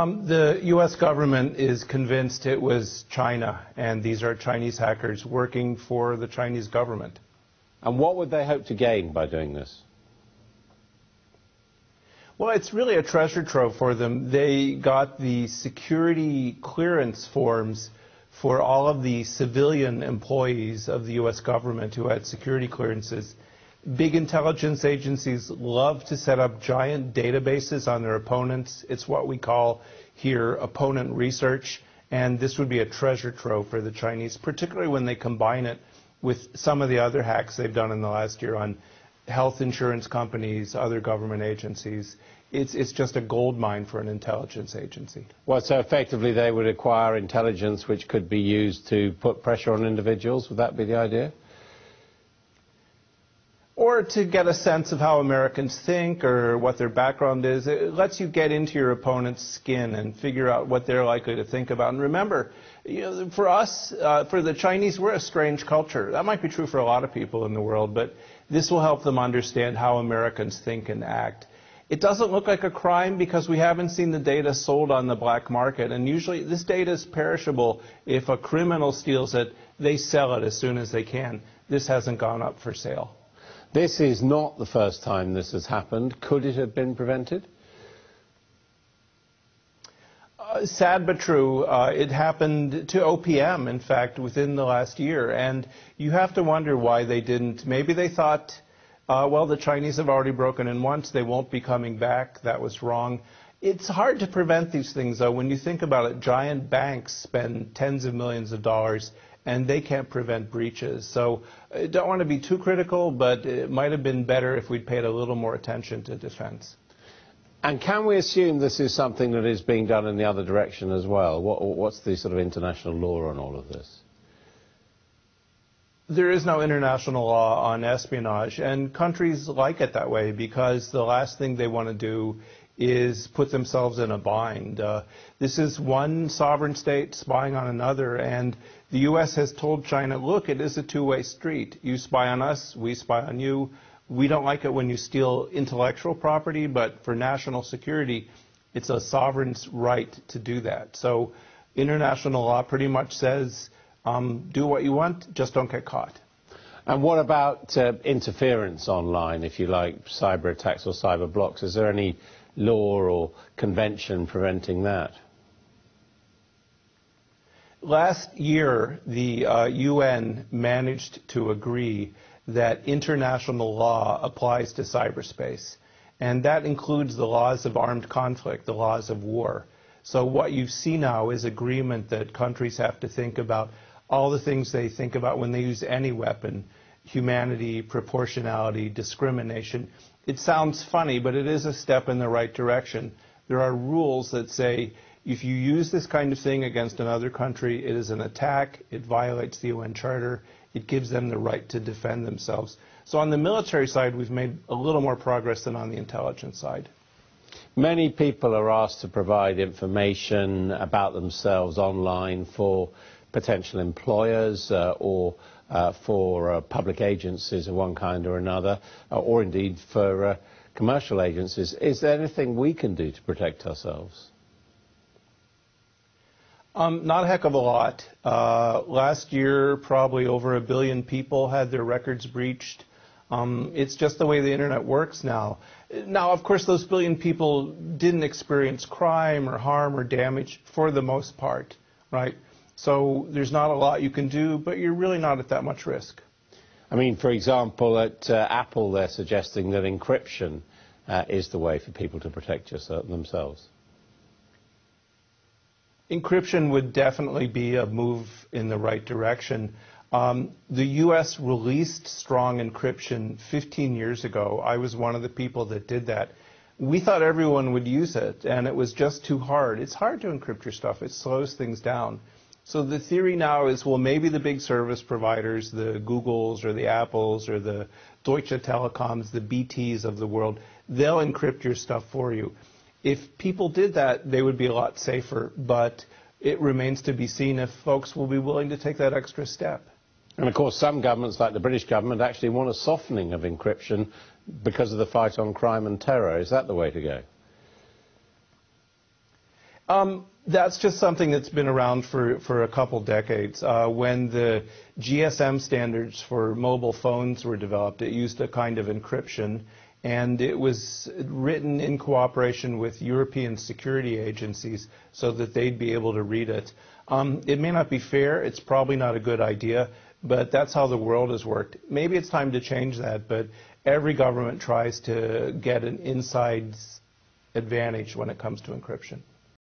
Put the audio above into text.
The U.S. government is convinced it was China, and these are Chinese hackers working for the Chinese government. And what would they hope to gain by doing this? Well, it's really a treasure trove for them. They got the security clearance forms for all of the civilian employees of the U.S. government who had security clearances. Big intelligence agencies love to set up giant databases on their opponents. It's what we call here opponent research, and this would be a treasure trove for the Chinese, particularly when they combine it with some of the other hacks they've done in the last year on health insurance companies, other government agencies. It's just a gold mine for an intelligence agency. Well, so effectively they would acquire intelligence which could be used to put pressure on individuals. Would that be the idea? Or to get a sense of how Americans think or what their background is. It lets you get into your opponent's skin and figure out what they're likely to think about. And remember, for us, for the Chinese, we're a strange culture. That might be true for a lot of people in the world, but this will help them understand how Americans think and act. It doesn't look like a crime because we haven't seen the data sold on the black market. And usually this data is perishable. If a criminal steals it, they sell it as soon as they can. This hasn't gone up for sale. This is not the first time this has happened. Could it have been prevented? Sad but true. It happened to OPM, in fact, within the last year. And you have to wonder why they didn't. Maybe they thought, well, the Chinese have already broken in once. They won't be coming back. That was wrong. It's hard to prevent these things, though. When you think about it, giant banks spend tens of millions of dollars, and they can't prevent breaches. So I don't want to be too critical, but it might have been better if we'd paid a little more attention to defense. And can we assume this is something that is being done in the other direction as well? What's the sort of international law on all of this? There is no international law on espionage, and countries like it that way because the last thing they want to do is put themselves in a bind. This is one sovereign state spying on another, and the U.S. has told China, look, it is a two-way street. You spy on us, we spy on you. We don't like it when you steal intellectual property, but for national security, it's a sovereign's right to do that. So international law pretty much says, do what you want, just don't get caught. And what about interference online, if you like, cyber attacks or cyber blocks? Is there any law or convention preventing that? Last year, the UN managed to agree that international law applies to cyberspace. And that includes the laws of armed conflict, the laws of war. So what you see now is agreement that countries have to think about all the things they think about when they use any weapon: humanity, proportionality, discrimination. It sounds funny, but it is a step in the right direction. There are rules that say if you use this kind of thing against another country, it is an attack, it violates the UN Charter, it gives them the right to defend themselves. So on the military side, we've made a little more progress than on the intelligence side. Many people are asked to provide information about themselves online for potential employers or for public agencies of one kind or another, or indeed for commercial agencies. Is there anything we can do to protect ourselves? Not a heck of a lot. Last year, probably over 1 billion people had their records breached. It's just the way the internet works now. Now, of course, those 1 billion people didn't experience crime or harm or damage for the most part, right? So there's not a lot you can do, but you're really not at that much risk. I mean, for example, at Apple, they're suggesting that encryption is the way for people to protect themselves. Encryption would definitely be a move in the right direction. The U.S. released strong encryption 15 years ago. I was one of the people that did that. We thought everyone would use it, and it was just too hard. It's hard to encrypt your stuff. It slows things down. So the theory now is, well, maybe the big service providers, the Googles or the Apples or the Deutsche Telekoms, the BTs of the world, they'll encrypt your stuff for you. If people did that, they would be a lot safer, but it remains to be seen if folks will be willing to take that extra step. And of course, some governments, like the British government, actually want a softening of encryption because of the fight on crime and terror. Is that the way to go? That's just something that's been around for a couple decades. When the GSM standards for mobile phones were developed, it used a kind of encryption, and it was written in cooperation with European security agencies so that they'd be able to read it. It may not be fair, it's probably not a good idea, but that's how the world has worked. Maybe it's time to change that, but every government tries to get an inside advantage when it comes to encryption.